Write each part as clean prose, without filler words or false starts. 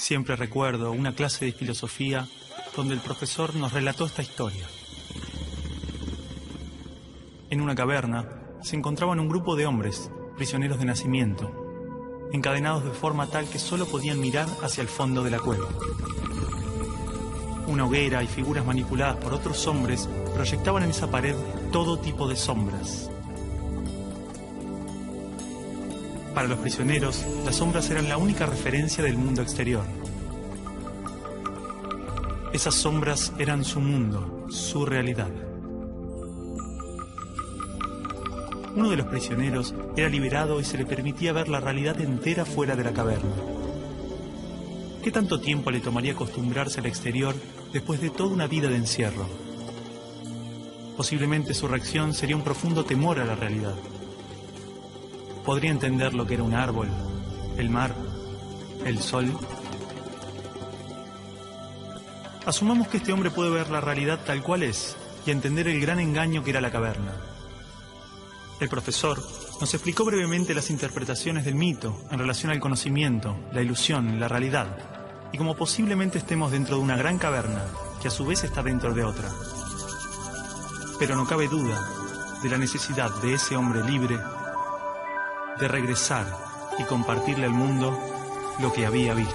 Siempre recuerdo una clase de filosofía donde el profesor nos relató esta historia. En una caverna se encontraban un grupo de hombres, prisioneros de nacimiento, encadenados de forma tal que solo podían mirar hacia el fondo de la cueva. Una hoguera y figuras manipuladas por otros hombres proyectaban en esa pared todo tipo de sombras. Para los prisioneros, las sombras eran la única referencia del mundo exterior. Esas sombras eran su mundo, su realidad. Uno de los prisioneros era liberado y se le permitía ver la realidad entera fuera de la caverna. ¿Qué tanto tiempo le tomaría acostumbrarse al exterior después de toda una vida de encierro? Posiblemente su reacción sería un profundo temor a la realidad. Podría entender lo que era un árbol, el mar, el sol. Asumamos que este hombre puede ver la realidad tal cual es y entender el gran engaño que era la caverna. El profesor nos explicó brevemente las interpretaciones del mito en relación al conocimiento, la ilusión, la realidad, y cómo posiblemente estemos dentro de una gran caverna que a su vez está dentro de otra. Pero no cabe duda de la necesidad de ese hombre libre de regresar y compartirle al mundo lo que había visto.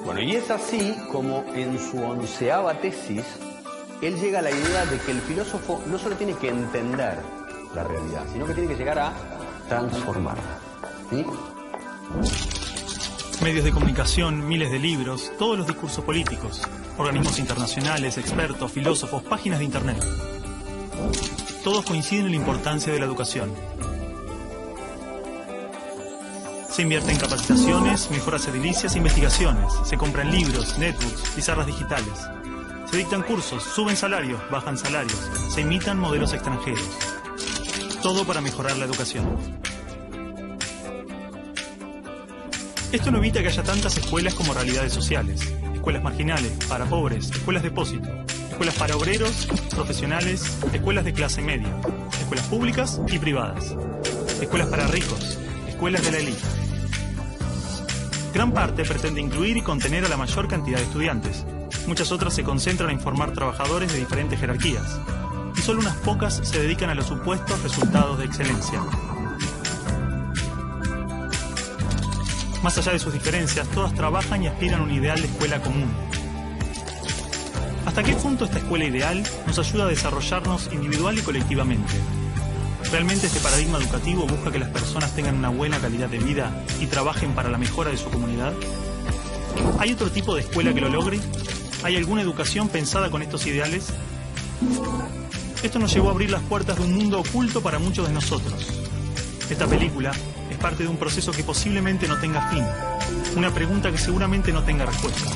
Bueno, y es así como en su 11ª tesis él llega a la idea de que el filósofo no solo tiene que entender la realidad, sino que tiene que llegar a transformarla. ¿Sí? Medios de comunicación, miles de libros, todos los discursos políticos, organismos internacionales, expertos, filósofos, páginas de internet. Todos coinciden en la importancia de la educación. Se invierte en capacitaciones, mejoras edilicias e investigaciones. Se compran libros, netbooks, pizarras digitales. Se dictan cursos, suben salarios, bajan salarios. Se imitan modelos extranjeros. Todo para mejorar la educación. Esto no evita que haya tantas escuelas como realidades sociales. Escuelas marginales, para pobres, escuelas depósito. Escuelas para obreros, profesionales, escuelas de clase media. Escuelas públicas y privadas. Escuelas para ricos, escuelas de la élite. Gran parte pretende incluir y contener a la mayor cantidad de estudiantes. Muchas otras se concentran en formar trabajadores de diferentes jerarquías. Y solo unas pocas se dedican a los supuestos resultados de excelencia. Más allá de sus diferencias, todas trabajan y aspiran a un ideal de escuela común. ¿Hasta qué punto esta escuela ideal nos ayuda a desarrollarnos individual y colectivamente? ¿Realmente este paradigma educativo busca que las personas tengan una buena calidad de vida y trabajen para la mejora de su comunidad? ¿Hay otro tipo de escuela que lo logre? ¿Hay alguna educación pensada con estos ideales? Esto nos llevó a abrir las puertas de un mundo oculto para muchos de nosotros. Esta película es parte de un proceso que posiblemente no tenga fin, una pregunta que seguramente no tenga respuesta,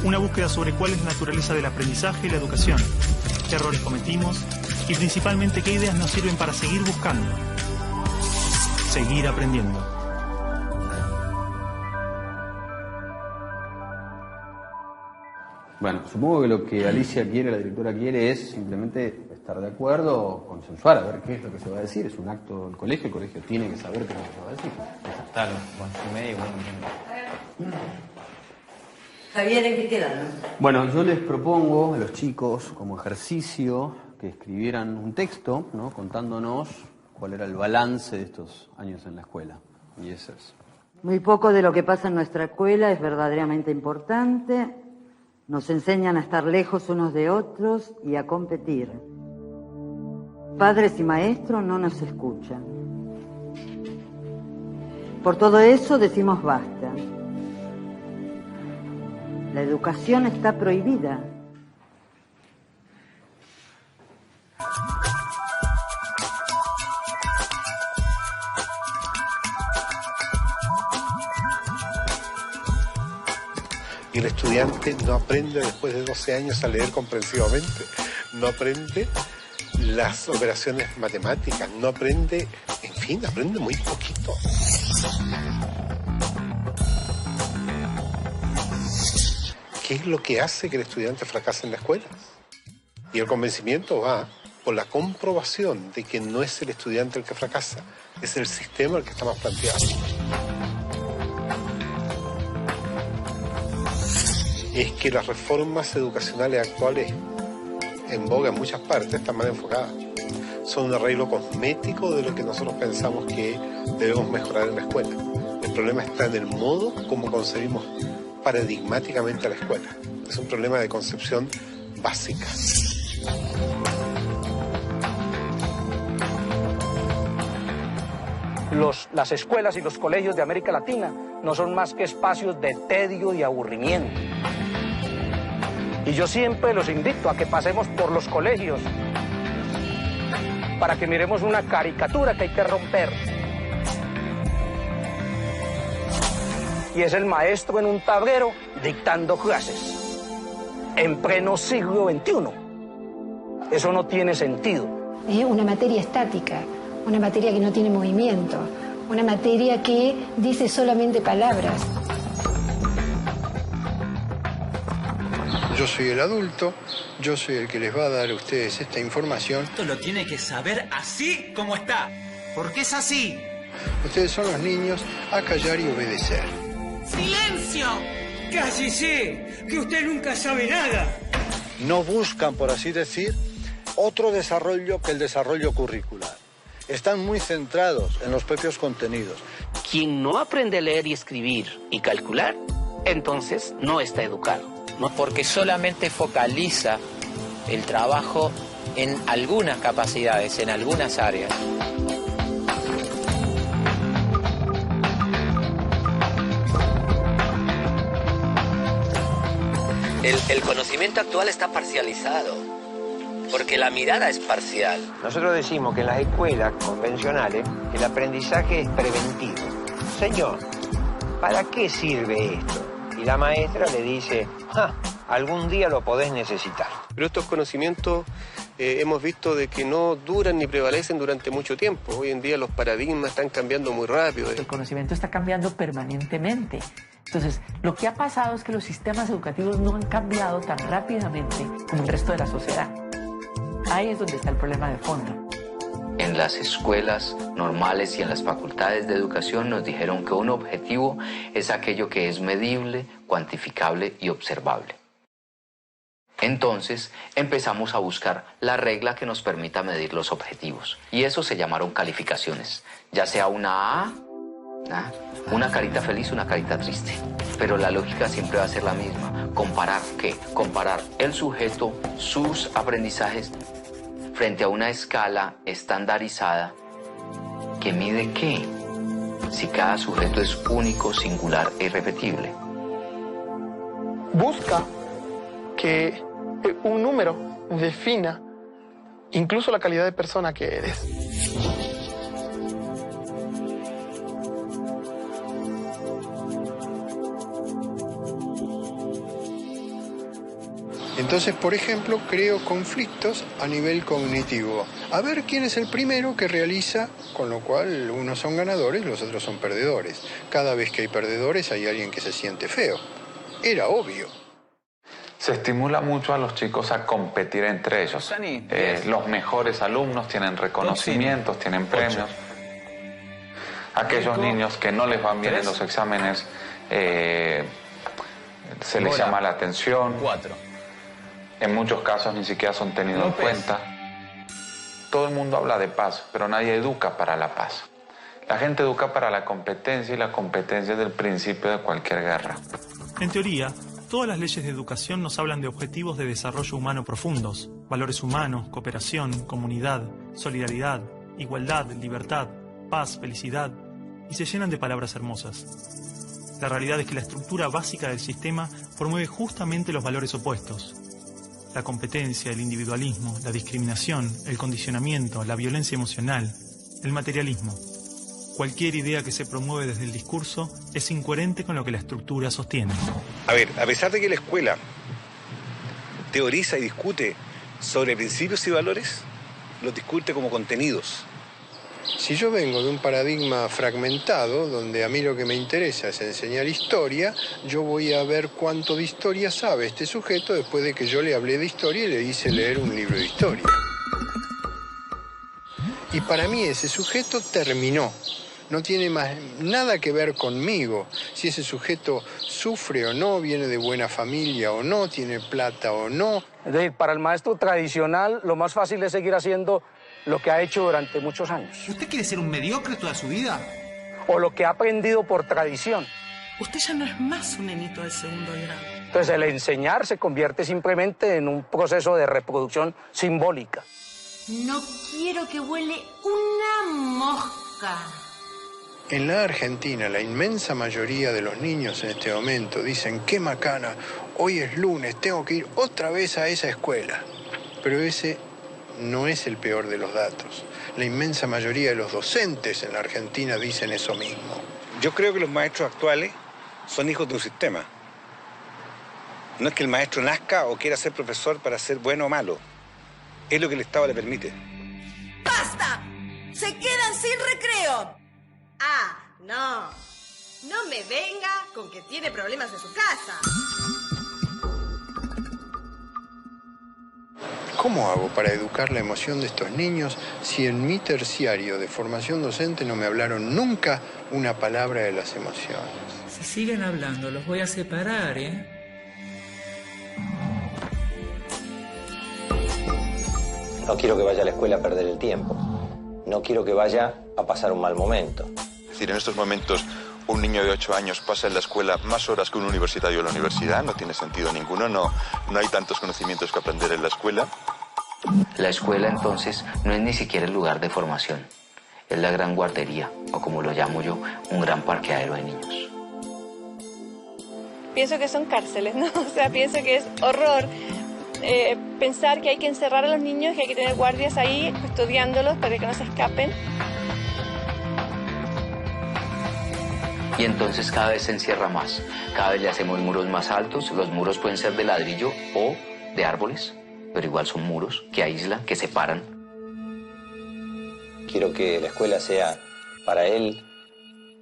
una búsqueda sobre cuál es la naturaleza del aprendizaje y la educación, qué errores cometimos y principalmente qué ideas nos sirven para seguir buscando, seguir aprendiendo. Bueno, supongo que lo que Alicia quiere, la directora quiere, es simplemente estar de acuerdo, consensuar, a ver qué es lo que se va a decir. Es un acto del colegio, el colegio tiene que saber qué es lo que se va a decir. Claro, 11:30, bueno. Javier, ¿en qué quedan? Bueno, yo les propongo a los chicos, como ejercicio, que escribieran un texto, ¿no?, contándonos cuál era el balance de estos años en la escuela. Y eso es. Muy poco de lo que pasa en nuestra escuela es verdaderamente importante. Nos enseñan a estar lejos unos de otros y a competir. Padres y maestros no nos escuchan. Por todo eso decimos basta. La educación está prohibida. Y el estudiante no aprende después de 12 años a leer comprensivamente, no aprende las operaciones matemáticas, no aprende, en fin, aprende muy poquito. ¿qué es lo que hace que el estudiante fracase en la escuela? Y el convencimiento va por la comprobación de que no es el estudiante el que fracasa, es el sistema el que está más planteado. Es que las reformas educacionales actuales, en boga en muchas partes, están mal enfocadas. Son un arreglo cosmético de lo que nosotros pensamos que debemos mejorar en la escuela. El problema está en el modo como concebimos paradigmáticamente a la escuela. Es un problema de concepción básica. Las escuelas y los colegios de América Latina no son más que espacios de tedio y aburrimiento. Y yo siempre los invito a que pasemos por los colegios para que miremos una caricatura que hay que romper. Y es el maestro en un tablero dictando clases en pleno siglo XXI. Eso no tiene sentido. Es una materia estática, una materia que no tiene movimiento, una materia que dice solamente palabras. Yo soy el adulto, yo soy el que les va a dar a ustedes esta información. Esto lo tiene que saber así como está, porque es así. Ustedes son los niños, a callar y obedecer. ¡Silencio! ¡Cállese! ¡Que usted nunca sabe nada! No buscan, por así decir, otro desarrollo que el desarrollo curricular. Están muy centrados en los propios contenidos. Quien no aprende a leer y escribir y calcular, entonces no está educado. No, porque solamente focaliza el trabajo en algunas capacidades, en algunas áreas. El conocimiento actual está parcializado, porque la mirada es parcial. Nosotros decimos que en las escuelas convencionales el aprendizaje es preventivo. Señor, ¿para qué sirve esto? Y la maestra le dice, algún día lo podés necesitar. Pero estos conocimientos hemos visto de que no duran ni prevalecen durante mucho tiempo. Hoy en día los paradigmas están cambiando muy rápido. El conocimiento está cambiando permanentemente. Entonces, lo que ha pasado es que los sistemas educativos no han cambiado tan rápidamente como el resto de la sociedad. Ahí es donde está el problema de fondo. En las escuelas normales y en las facultades de educación nos dijeron que un objetivo es aquello que es medible, cuantificable y observable. Entonces empezamos a buscar la regla que nos permita medir los objetivos. Y eso se llamaron calificaciones, ya sea una A, una carita feliz, una carita triste. Pero la lógica siempre va a ser la misma. ¿Comparar qué? Comparar el sujeto, sus aprendizajes, frente a una escala estandarizada que mide qué, si cada sujeto es único, singular e irrepetible. Busca que un número defina incluso la calidad de persona que eres. Entonces, por ejemplo, creo conflictos a nivel cognitivo. A ver quién es el primero que realiza, con lo cual unos son ganadores, los otros son perdedores. Cada vez que hay perdedores hay alguien que se siente feo. Era obvio. Se estimula mucho a los chicos a competir entre ellos. Los mejores alumnos tienen reconocimientos, tienen premios. Aquellos niños que no les van bien en los exámenes, se les llama la atención. En muchos casos ni siquiera son tenidos en cuenta. Todo el mundo habla de paz, pero nadie educa para la paz. La gente educa para la competencia y la competencia es el principio de cualquier guerra. En teoría, todas las leyes de educación nos hablan de objetivos de desarrollo humano profundos, valores humanos, cooperación, comunidad, solidaridad, igualdad, libertad, paz, felicidad, y se llenan de palabras hermosas. La realidad es que la estructura básica del sistema promueve justamente los valores opuestos. La competencia, el individualismo, la discriminación, el condicionamiento, la violencia emocional, el materialismo. Cualquier idea que se promueve desde el discurso es incoherente con lo que la estructura sostiene. A ver, a pesar de que la escuela teoriza y discute sobre principios y valores, los discute como contenidos. Si yo vengo de un paradigma fragmentado, donde a mí lo que me interesa es enseñar historia, yo voy a ver cuánto de historia sabe este sujeto después de que yo le hablé de historia y le hice leer un libro de historia. Y para mí ese sujeto terminó. No tiene más nada que ver conmigo. Si ese sujeto sufre o no, viene de buena familia o no, tiene plata o no. Es decir, para el maestro tradicional, lo más fácil es seguir haciendo lo que ha hecho durante muchos años. ¿Usted quiere ser un mediocre toda su vida? O lo que ha aprendido por tradición. Usted ya no es más un nenito de segundo grado. Entonces el enseñar se convierte simplemente en un proceso de reproducción simbólica. No quiero que huele una mosca. En la Argentina, la inmensa mayoría de los niños en este momento dicen, qué macana, hoy es lunes, tengo que ir otra vez a esa escuela. Pero ese no es el peor de los datos. La inmensa mayoría de los docentes en la Argentina dicen eso mismo. Yo creo que los maestros actuales son hijos de un sistema. No es que el maestro nazca o quiera ser profesor para ser bueno o malo. Es lo que el Estado le permite. ¡Basta! ¡Se quedan sin recreo! Ah, no. No me venga con que tiene problemas en su casa. ¿Cómo hago para educar la emoción de estos niños si en mi terciario de formación docente no me hablaron nunca una palabra de las emociones? Si siguen hablando, los voy a separar, ¿eh? No quiero que vaya a la escuela a perder el tiempo. No quiero que vaya a pasar un mal momento. Es decir, en estos momentos un niño de 8 años pasa en la escuela más horas que un universitario en la universidad. No tiene sentido ninguno. No hay tantos conocimientos que aprender en la escuela. La escuela, entonces, no es ni siquiera el lugar de formación. Es la gran guardería, o como lo llamo yo, un gran parqueadero de niños. Pienso que son cárceles, ¿no? O sea, pienso que es horror pensar que hay que encerrar a los niños, que hay que tener guardias ahí custodiándolos para que no se escapen. Y entonces cada vez se encierra más. Cada vez le hacemos muros más altos. Los muros pueden ser de ladrillo o de árboles, pero igual son muros que aíslan, que separan. Quiero que la escuela sea para él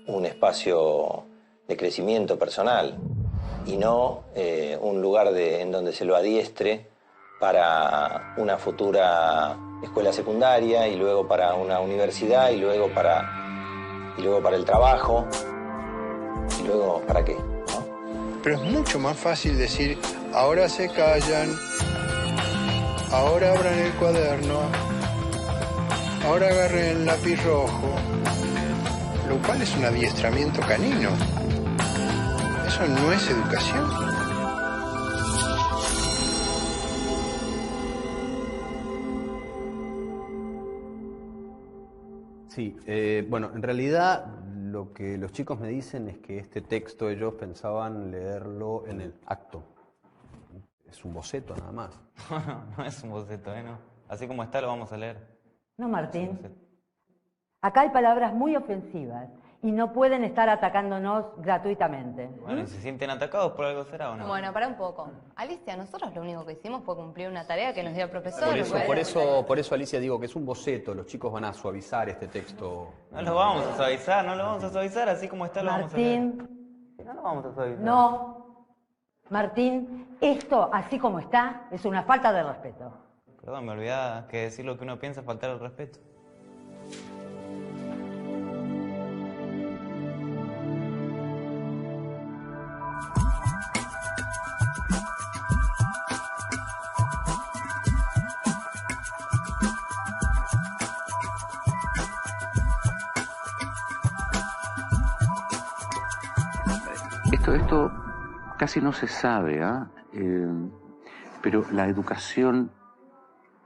un espacio de crecimiento personal y no un lugar en donde se lo adiestre para una futura escuela secundaria y luego para una universidad y luego para el trabajo. ¿Y luego para qué? ¿No? Pero es mucho más fácil decir, ahora se callan, ahora abran el cuaderno, ahora agarren el lápiz rojo, lo cual es un adiestramiento canino. Eso no es educación. Sí, bueno, en realidad lo que los chicos me dicen es que este texto ellos pensaban leerlo en el acto. Es un boceto nada más. No es un boceto, ¿no? Así como está lo vamos a leer. No, Martín. Acá hay palabras muy ofensivas y no pueden estar atacándonos gratuitamente. Bueno, ¿y se sienten atacados por algo será o no? Bueno, para un poco. Alicia, nosotros lo único que hicimos fue cumplir una tarea que nos dio el profesor. Por eso, Alicia, digo que es un boceto. Los chicos van a suavizar este texto. No lo vamos a suavizar, así como está lo vamos a leer. Martín. No lo vamos a suavizar. No. Martín, esto, así como está, es una falta de respeto. Perdón, me olvidaba que decir lo que uno piensa es faltar el respeto. Esto casi no se sabe, pero la educación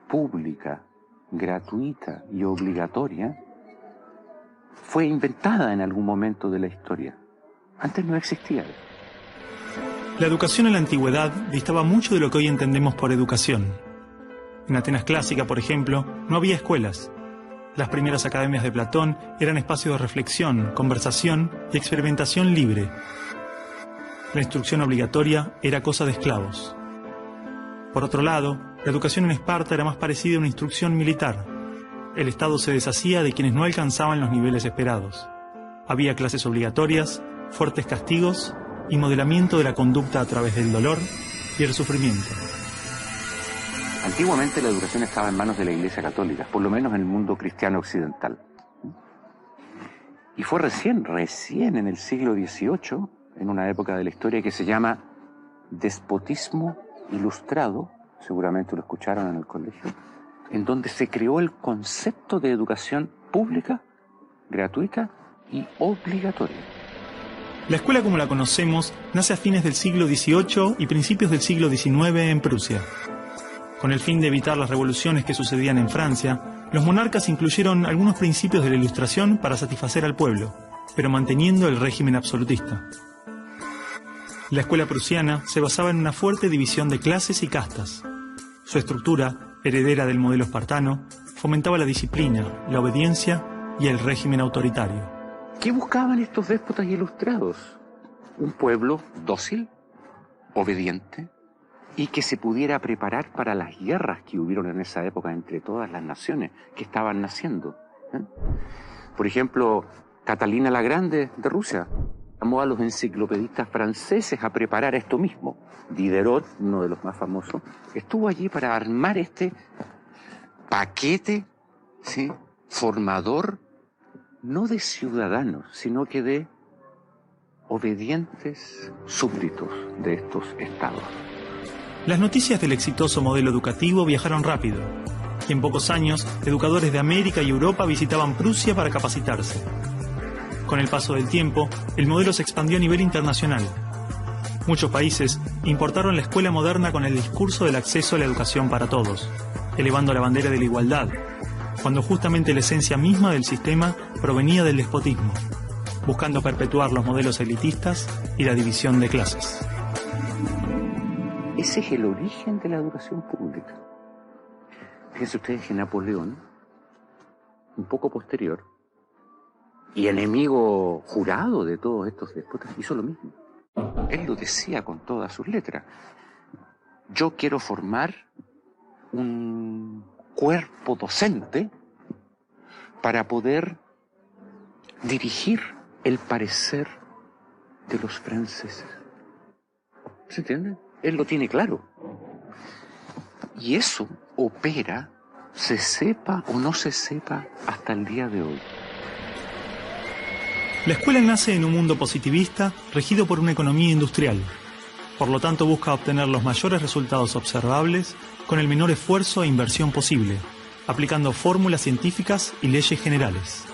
pública, gratuita y obligatoria fue inventada en algún momento de la historia. Antes no existía. La educación en la antigüedad distaba mucho de lo que hoy entendemos por educación. En Atenas clásica, por ejemplo, no había escuelas. Las primeras academias de Platón eran espacios de reflexión, conversación y experimentación libre. La instrucción obligatoria era cosa de esclavos. Por otro lado, la educación en Esparta era más parecida a una instrucción militar. el Estado se deshacía de quienes no alcanzaban los niveles esperados. Había clases obligatorias, fuertes castigos y modelamiento de la conducta a través del dolor y el sufrimiento. Antiguamente la educación estaba en manos de la Iglesia Católica, por lo menos en el mundo cristiano occidental. Y fue recién en el siglo XVIII, en una época de la historia que se llama despotismo ilustrado, seguramente lo escucharon en el colegio, en donde se creó el concepto de educación pública, gratuita y obligatoria. La escuela como la conocemos nace a fines del siglo XVIII y principios del siglo XIX en Prusia. Con el fin de evitar las revoluciones que sucedían en Francia, los monarcas incluyeron algunos principios de la Ilustración para satisfacer al pueblo, pero manteniendo el régimen absolutista. La escuela prusiana se basaba en una fuerte división de clases y castas. Su estructura, heredera del modelo espartano, fomentaba la disciplina, la obediencia y el régimen autoritario. ¿Qué buscaban estos déspotas ilustrados? Un pueblo dócil, obediente, y que se pudiera preparar para las guerras que hubieron en esa época entre todas las naciones que estaban naciendo. Por ejemplo, Catalina la Grande de Rusia llamó a los enciclopedistas franceses a preparar esto mismo. Diderot, uno de los más famosos, estuvo allí para armar este paquete, ¿sí?, formador, no de ciudadanos, sino que de obedientes súbditos de estos estados. Las noticias del exitoso modelo educativo viajaron rápido, y en pocos años, educadores de América y Europa visitaban Prusia para capacitarse. Con el paso del tiempo, el modelo se expandió a nivel internacional. Muchos países importaron la escuela moderna con el discurso del acceso a la educación para todos, elevando la bandera de la igualdad, cuando justamente la esencia misma del sistema provenía del despotismo, buscando perpetuar los modelos elitistas y la división de clases. Ese es el origen de la educación pública. Fíjense ustedes que Napoleón, un poco posterior, y enemigo jurado de todos estos déspotas, hizo lo mismo. Él lo decía con todas sus letras. Yo quiero formar un cuerpo docente para poder dirigir el parecer de los franceses. ¿Se entiende? Él lo tiene claro. Y eso opera, se sepa o no se sepa, hasta el día de hoy. La escuela nace en un mundo positivista regido por una economía industrial. Por lo tanto, busca obtener los mayores resultados observables con el menor esfuerzo e inversión posible, aplicando fórmulas científicas y leyes generales.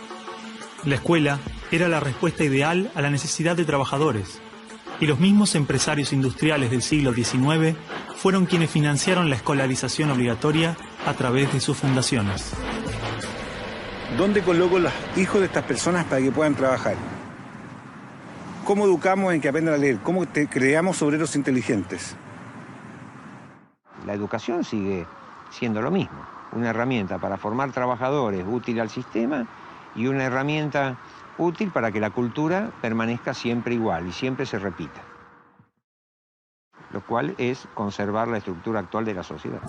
La escuela era la respuesta ideal a la necesidad de trabajadores, y los mismos empresarios industriales del siglo XIX fueron quienes financiaron la escolarización obligatoria a través de sus fundaciones. ¿Dónde coloco los hijos de estas personas para que puedan trabajar? ¿Cómo educamos en que aprendan a leer? ¿Cómo creamos obreros inteligentes? La educación sigue siendo lo mismo, una herramienta para formar trabajadores útil al sistema y una herramienta útil para que la cultura permanezca siempre igual y siempre se repita, lo cual es conservar la estructura actual de la sociedad.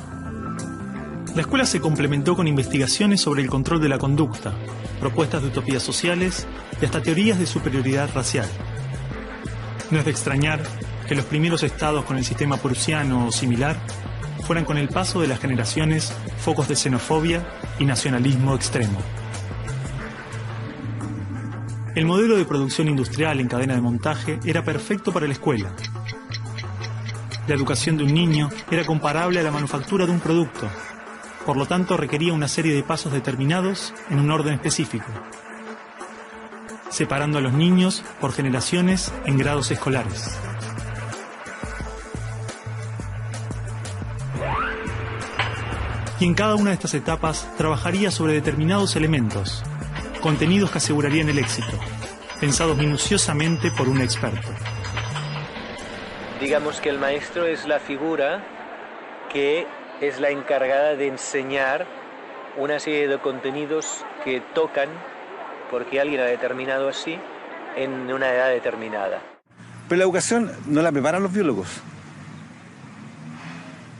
La escuela se complementó con investigaciones sobre el control de la conducta, propuestas de utopías sociales y hasta teorías de superioridad racial. No es de extrañar que los primeros estados con el sistema prusiano o similar fueran con el paso de las generaciones focos de xenofobia y nacionalismo extremo. El modelo de producción industrial en cadena de montaje era perfecto para la escuela. La educación de un niño era comparable a la manufactura de un producto. Por lo tanto, requería una serie de pasos determinados en un orden específico, separando a los niños por generaciones en grados escolares. Y en cada una de estas etapas trabajaría sobre determinados elementos, contenidos que asegurarían el éxito, pensados minuciosamente por un experto. Digamos que el maestro es la figura que es la encargada de enseñar una serie de contenidos que tocan, porque alguien ha determinado así, en una edad determinada. Pero la educación no la preparan los biólogos.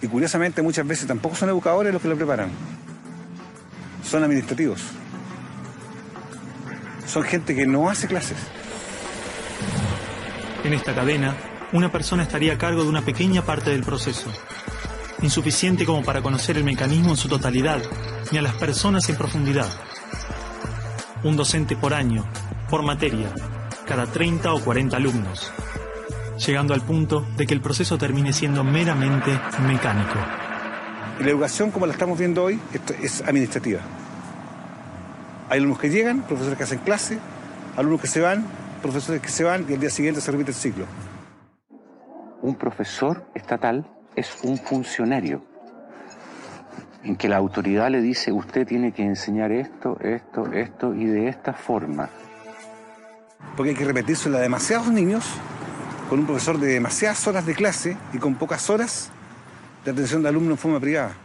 Y curiosamente muchas veces tampoco son educadores los que la preparan. son administrativos. Son gente que no hace clases. En esta cadena, una persona estaría a cargo de una pequeña parte del proceso, insuficiente como para conocer el mecanismo en su totalidad, ni a las personas en profundidad. Un docente por año, por materia, cada 30 o 40 alumnos, llegando al punto de que el proceso termine siendo meramente mecánico. Y la educación, como la estamos viendo hoy, es administrativa. Hay alumnos que llegan, profesores que hacen clase, alumnos que se van, profesores que se van, y al día siguiente se repite el ciclo. Un profesor estatal es un funcionario en que la autoridad le dice: usted tiene que enseñar esto, esto, esto y de esta forma. Porque hay que repetírselo a demasiados niños, con un profesor de demasiadas horas de clase y con pocas horas de atención de alumnos en forma privada.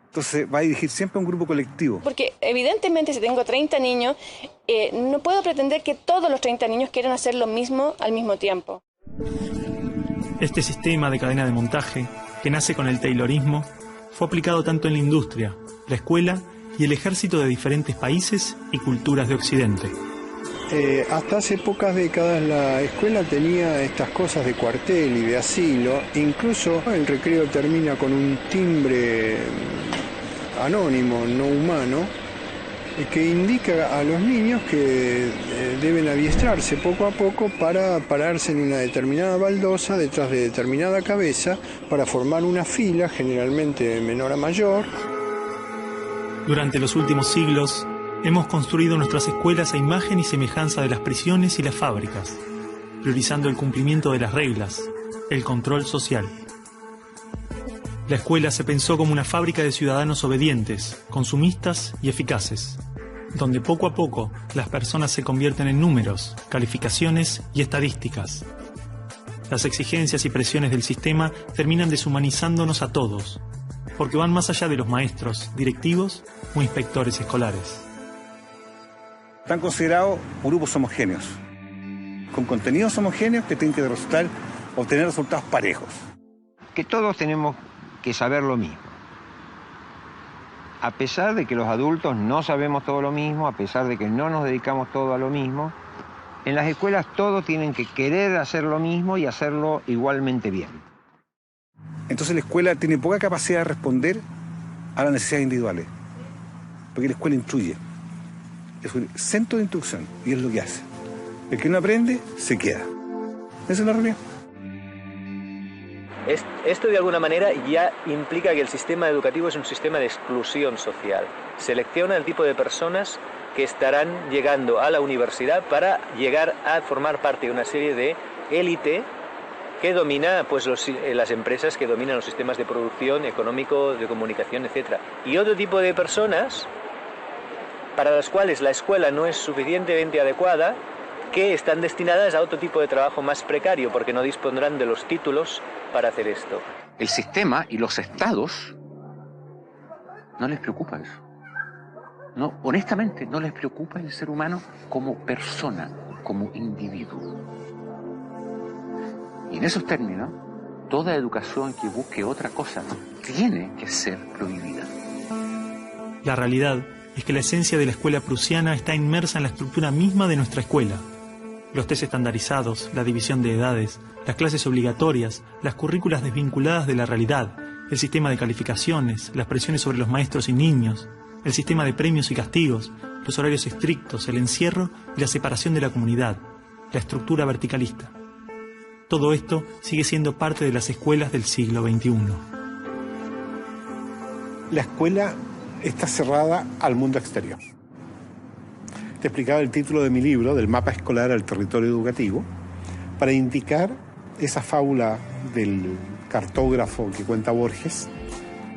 Entonces va a dirigir siempre a un grupo colectivo. Porque evidentemente si tengo 30 niños, no puedo pretender que todos los 30 niños quieran hacer lo mismo al mismo tiempo. Este sistema de cadena de montaje, que nace con el taylorismo, fue aplicado tanto en la industria, la escuela y el ejército de diferentes países y culturas de Occidente. Hasta hace pocas décadas la escuela tenía estas cosas de cuartel y de asilo. Incluso el recreo termina con un timbre anónimo, no humano, que indica a los niños que deben adiestrarse poco a poco para pararse en una determinada baldosa detrás de determinada cabeza para formar una fila, generalmente de menor a mayor. Durante los últimos siglos, hemos construido nuestras escuelas a imagen y semejanza de las prisiones y las fábricas, priorizando el cumplimiento de las reglas, el control social. La escuela se pensó como una fábrica de ciudadanos obedientes, consumistas y eficaces, donde poco a poco las personas se convierten en números, calificaciones y estadísticas. Las exigencias y presiones del sistema terminan deshumanizándonos a todos, porque van más allá de los maestros, directivos o inspectores escolares. Están considerados grupos homogéneos, con contenidos homogéneos que tienen que obtener resultados parejos. Que todos tenemos que saber lo mismo. A pesar de que los adultos no sabemos todo lo mismo, a pesar de que no nos dedicamos todo a lo mismo, en las escuelas todos tienen que querer hacer lo mismo y hacerlo igualmente bien. Entonces la escuela tiene poca capacidad de responder a las necesidades individuales, porque la escuela instruye. Es un centro de instrucción y es lo que hace. El que no aprende, se queda. Esa es la realidad. Esto de alguna manera ya implica que el sistema educativo es un sistema de exclusión social. Selecciona el tipo de personas que estarán llegando a la universidad para llegar a formar parte de una serie de élite que domina pues, las empresas que dominan los sistemas de producción, económico, de comunicación, etc. Y otro tipo de personas para las cuales la escuela no es suficientemente adecuada, que están destinadas a otro tipo de trabajo más precario, porque no dispondrán de los títulos para hacer esto. El sistema y los estados no les preocupa eso. No, honestamente, no les preocupa el ser humano como persona, como individuo. Y en esos términos, toda educación que busque otra cosa tiene que ser prohibida. La realidad es que la esencia de la escuela prusiana está inmersa en la estructura misma de nuestra escuela. Los test estandarizados, la división de edades, las clases obligatorias, las currículas desvinculadas de la realidad, el sistema de calificaciones, las presiones sobre los maestros y niños, el sistema de premios y castigos, los horarios estrictos, el encierro y la separación de la comunidad, la estructura verticalista. Todo esto sigue siendo parte de las escuelas del siglo XXI. La escuela está cerrada al mundo exterior. Te explicaba el título de mi libro, del mapa escolar al territorio educativo, para indicar esa fábula del cartógrafo que cuenta Borges,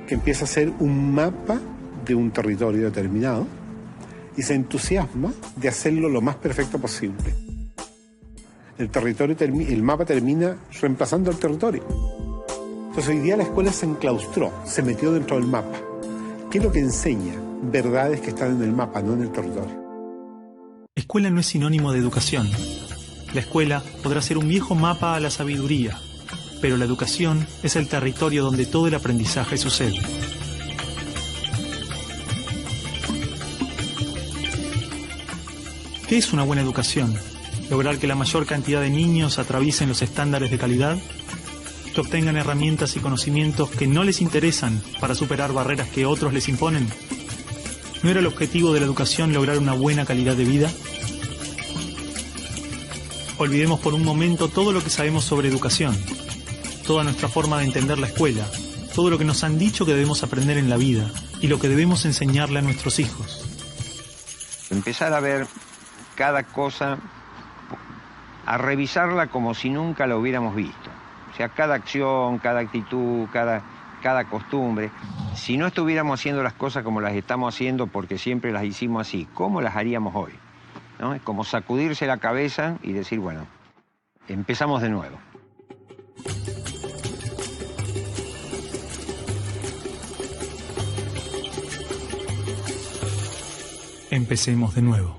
que empieza a ser un mapa de un territorio determinado y se entusiasma de hacerlo lo más perfecto posible. El mapa termina reemplazando al territorio. Entonces hoy día la escuela se enclaustró, se metió dentro del mapa. ¿Qué es lo que enseña? Verdades que están en el mapa, no en el territorio. Escuela no es sinónimo de educación. La escuela podrá ser un viejo mapa a la sabiduría, pero la educación es el territorio donde todo el aprendizaje sucede. ¿Qué es una buena educación? ¿Lograr que la mayor cantidad de niños atraviesen los estándares de calidad? ¿Que obtengan herramientas y conocimientos que no les interesan para superar barreras que otros les imponen? ¿No era el objetivo de la educación lograr una buena calidad de vida? Olvidemos por un momento todo lo que sabemos sobre educación, toda nuestra forma de entender la escuela, todo lo que nos han dicho que debemos aprender en la vida y lo que debemos enseñarle a nuestros hijos. Empezar a ver cada cosa, a revisarla como si nunca la hubiéramos visto. O sea, cada acción, cada actitud, cada costumbre. Si no estuviéramos haciendo las cosas como las estamos haciendo porque siempre las hicimos así, ¿cómo las haríamos hoy? ¿No? Es como sacudirse la cabeza y decir, bueno, empezamos de nuevo. Empecemos de nuevo.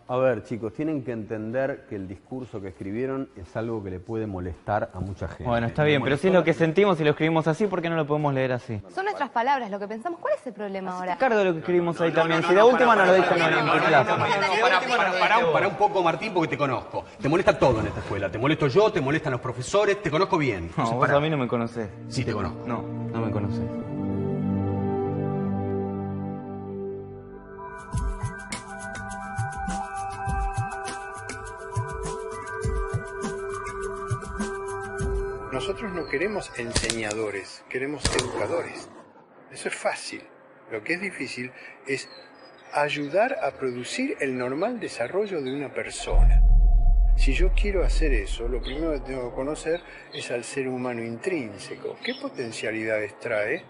A ver, chicos, tienen que entender que el discurso que escribieron es algo que le puede molestar a mucha gente. Bueno, está bien, pero si es lo que sentimos y lo escribimos así, ¿por qué no lo podemos leer así? Son nuestras palabras, lo que pensamos. ¿Cuál es el problema ahora? Cargo de lo que escribimos ahí también. Si la última no lo dicen en tu clase. Pará un poco, Martín, porque te conozco. Te molesta todo en esta escuela. Te molesto yo, te molestan los profesores, te conozco bien. No, vos a mí no me conocés. Sí te conozco. No, no me conocés. Nosotros no queremos enseñadores, queremos educadores. Eso es fácil. Lo que es difícil es ayudar a producir el normal desarrollo de una persona. Si yo quiero hacer eso, lo primero que tengo que conocer es al ser humano intrínseco. ¿Qué potencialidades trae?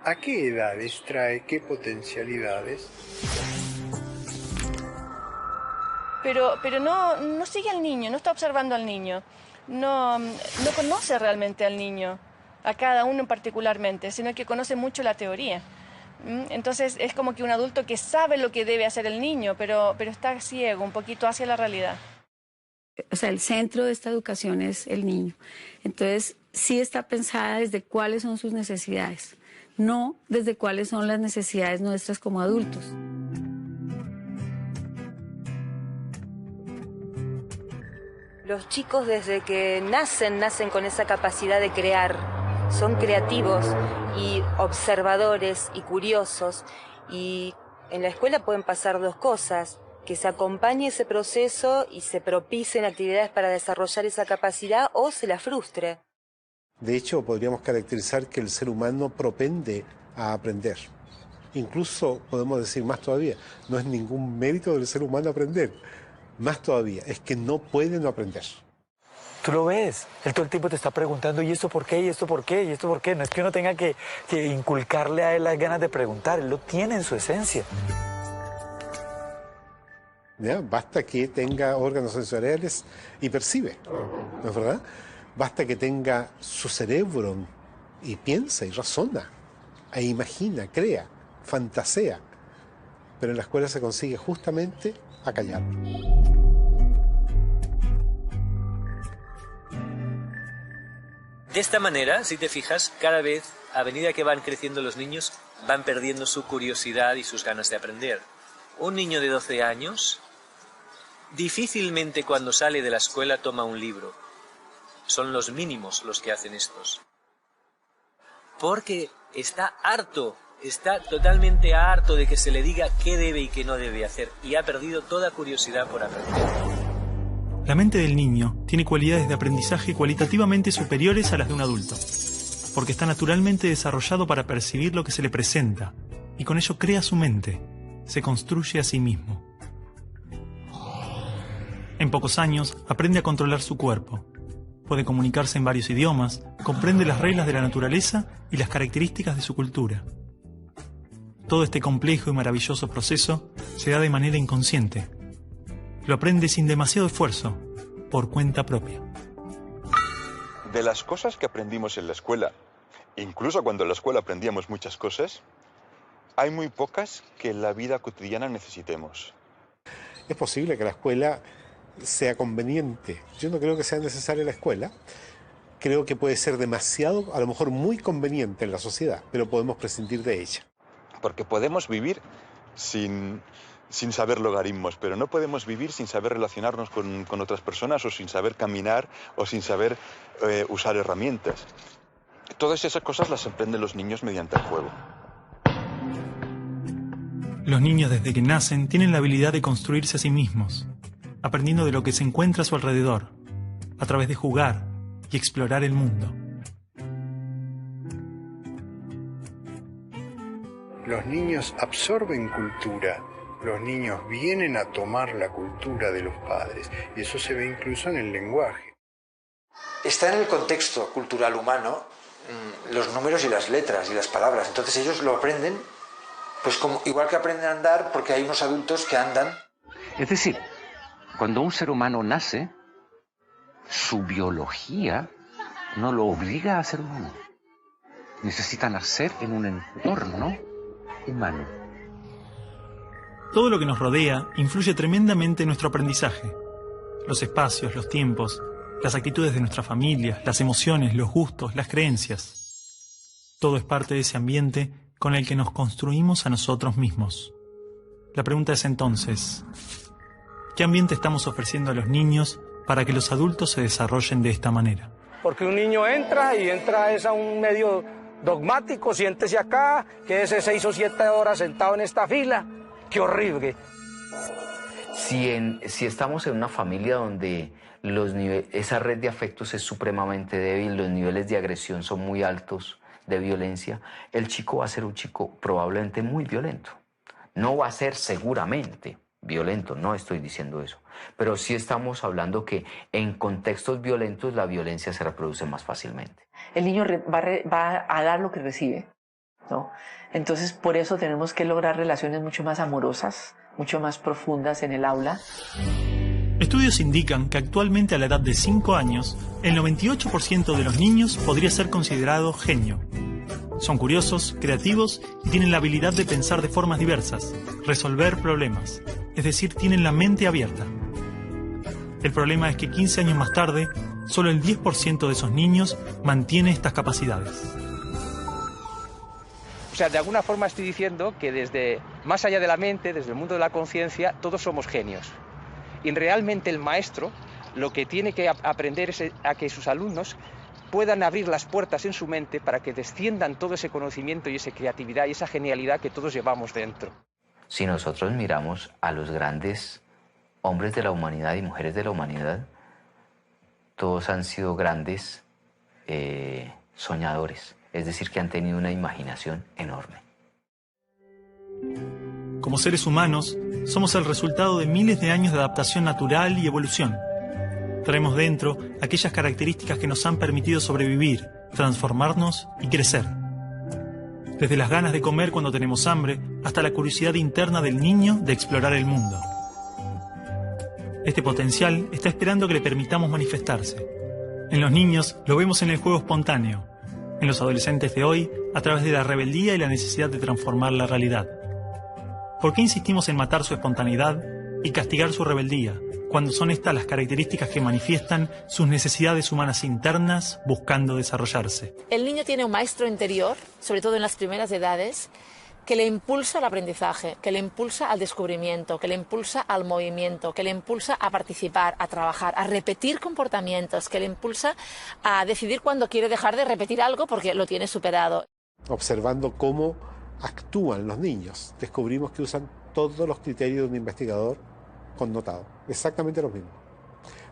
¿A qué edades trae qué potencialidades? Pero no sigue al niño, no está observando al niño. No conoce realmente al niño, a cada uno particularmente, sino que conoce mucho la teoría. Entonces es como que un adulto que sabe lo que debe hacer el niño, pero está ciego un poquito hacia la realidad. O sea, el centro de esta educación es el niño. Entonces, sí está pensada desde cuáles son sus necesidades, no desde cuáles son las necesidades nuestras como adultos. Los chicos desde que nacen con esa capacidad de crear. Son creativos y observadores y curiosos. Y en la escuela pueden pasar dos cosas: que se acompañe ese proceso y se propicien actividades para desarrollar esa capacidad, o se la frustre. De hecho, podríamos caracterizar que el ser humano propende a aprender. Incluso podemos decir más todavía, no es ningún mérito del ser humano aprender. Más todavía, es que no puede no aprender. Tú lo ves, él todo el tiempo te está preguntando, ¿y esto por qué? ¿Y esto por qué? ¿Y esto por qué? No es que uno tenga que inculcarle a él las ganas de preguntar, él lo tiene en su esencia. ¿Ya? Basta que tenga órganos sensoriales y percibe, ¿no es verdad? Basta que tenga su cerebro y piensa y razona, e imagina, crea, fantasea. Pero en la escuela se consigue justamente a callar. De esta manera, si te fijas, cada vez, a medida que van creciendo los niños, van perdiendo su curiosidad y sus ganas de aprender. Un niño de 12 años difícilmente cuando sale de la escuela toma un libro. Son los mínimos los que hacen estos. Porque está harto. Está totalmente harto de que se le diga qué debe y qué no debe hacer, y ha perdido toda curiosidad por aprender. La mente del niño tiene cualidades de aprendizaje cualitativamente superiores a las de un adulto, porque está naturalmente desarrollado para percibir lo que se le presenta, y con ello crea su mente, se construye a sí mismo. En pocos años aprende a controlar su cuerpo, puede comunicarse en varios idiomas, comprende las reglas de la naturaleza y las características de su cultura. Todo este complejo y maravilloso proceso se da de manera inconsciente. Lo aprende sin demasiado esfuerzo, por cuenta propia. De las cosas que aprendimos en la escuela, incluso cuando en la escuela aprendíamos muchas cosas, hay muy pocas que en la vida cotidiana necesitemos. Es posible que la escuela sea conveniente. Yo no creo que sea necesaria la escuela. Creo que puede ser demasiado, a lo mejor muy conveniente en la sociedad, pero podemos prescindir de ella. Porque podemos vivir sin sin saber logaritmos, pero no podemos vivir sin saber relacionarnos con otras personas o sin saber caminar o sin saber usar herramientas. Todas esas cosas las aprenden los niños mediante el juego. Los niños desde que nacen tienen la habilidad de construirse a sí mismos, aprendiendo de lo que se encuentra a su alrededor, a través de jugar y explorar el mundo. Los niños absorben cultura, los niños vienen a tomar la cultura de los padres, y eso se ve incluso en el lenguaje. Está en el contexto cultural humano los números y las letras y las palabras, entonces ellos lo aprenden, pues como, igual que aprenden a andar porque hay unos adultos que andan. Es decir, cuando un ser humano nace, su biología no lo obliga a ser humano. Necesita nacer en un entorno humano. Todo lo que nos rodea influye tremendamente en nuestro aprendizaje. Los espacios, los tiempos, las actitudes de nuestra familia, las emociones, los gustos, las creencias. Todo es parte de ese ambiente con el que nos construimos a nosotros mismos. La pregunta es entonces, ¿qué ambiente estamos ofreciendo a los niños para que los adultos se desarrollen de esta manera? Porque un niño entra es a un medio dogmático, siéntese acá, quédese 6 o 7 horas sentado en esta fila. ¡Qué horrible! Si estamos en una familia donde esa red de afectos es supremamente débil, los niveles de agresión son muy altos, de violencia, el chico va a ser un chico probablemente muy violento. No va a ser seguramente violento, no estoy diciendo eso, pero sí estamos hablando que en contextos violentos la violencia se reproduce más fácilmente. El niño va a dar lo que recibe, ¿no? Entonces, por eso tenemos que lograr relaciones mucho más amorosas, mucho más profundas en el aula. Estudios indican que actualmente a la edad de 5 años, el 98% de los niños podría ser considerado genio. Son curiosos, creativos y tienen la habilidad de pensar de formas diversas, resolver problemas, es decir, tienen la mente abierta. El problema es que 15 años más tarde, solo el 10% de esos niños mantiene estas capacidades. O sea, de alguna forma estoy diciendo que desde más allá de la mente, desde el mundo de la conciencia, todos somos genios. Y realmente el maestro lo que tiene que aprender es a que sus alumnos puedan abrir las puertas en su mente para que desciendan todo ese conocimiento y esa creatividad y esa genialidad que todos llevamos dentro. Si nosotros miramos a los grandes hombres de la humanidad y mujeres de la humanidad, todos han sido grandes soñadores, es decir, que han tenido una imaginación enorme. Como seres humanos, somos el resultado de miles de años de adaptación natural y evolución. Traemos dentro aquellas características que nos han permitido sobrevivir, transformarnos y crecer. Desde las ganas de comer cuando tenemos hambre, hasta la curiosidad interna del niño de explorar el mundo. Este potencial está esperando que le permitamos manifestarse. En los niños lo vemos en el juego espontáneo, en los adolescentes de hoy a través de la rebeldía y la necesidad de transformar la realidad. ¿Por qué insistimos en matar su espontaneidad y castigar su rebeldía, cuando son estas las características que manifiestan sus necesidades humanas internas buscando desarrollarse? El niño tiene un maestro interior, sobre todo en las primeras edades, que le impulsa al aprendizaje, que le impulsa al descubrimiento, que le impulsa al movimiento, que le impulsa a participar, a trabajar, a repetir comportamientos, que le impulsa a decidir cuándo quiere dejar de repetir algo porque lo tiene superado. Observando cómo actúan los niños, descubrimos que usan todos los criterios de un investigador connotado, exactamente los mismos.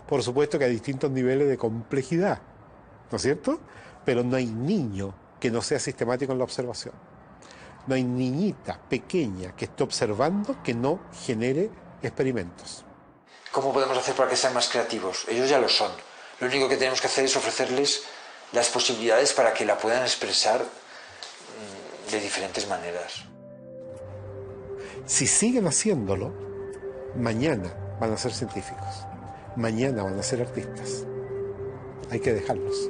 Por supuesto que hay distintos niveles de complejidad, ¿no es cierto? Pero no hay niño que no sea sistemático en la observación. No hay niñita pequeña que esté observando que no genere experimentos. ¿Cómo podemos hacer para que sean más creativos? Ellos ya lo son. Lo único que tenemos que hacer es ofrecerles las posibilidades para que la puedan expresar de diferentes maneras. Si siguen haciéndolo, mañana van a ser científicos, mañana van a ser artistas. Hay que dejarlos.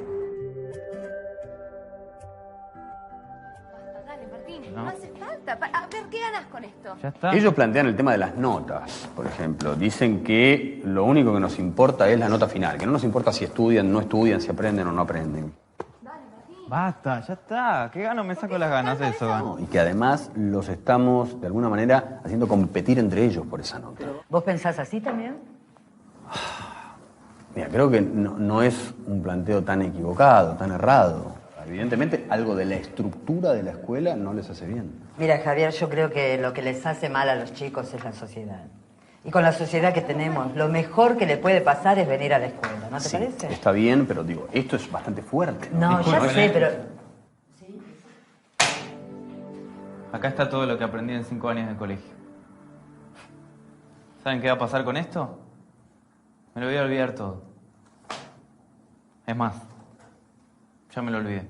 Dale, Martín, no hace falta. A ver, ¿qué ganas con esto? Ya está. Ellos plantean el tema de las notas, por ejemplo. Dicen que lo único que nos importa es la nota final, que no nos importa si estudian, no estudian, si aprenden o no aprenden. Basta, ya está. ¿Qué gano me saco las ganas de eso? No, y que además los estamos, de alguna manera, haciendo competir entre ellos por esa nota. ¿Vos pensás así también? Mira, creo que no es un planteo tan equivocado, tan errado. Evidentemente, algo de la estructura de la escuela no les hace bien. Mira, Javier, yo creo que lo que les hace mal a los chicos es la sociedad. Y con la sociedad que tenemos, lo mejor que le puede pasar es venir a la escuela, ¿no te parece? Está bien, pero digo, esto es bastante fuerte. No, ya sé, pero... Acá está todo lo que aprendí en 5 años de colegio. ¿Saben qué va a pasar con esto? Me lo voy a olvidar todo. Es más, ya me lo olvidé.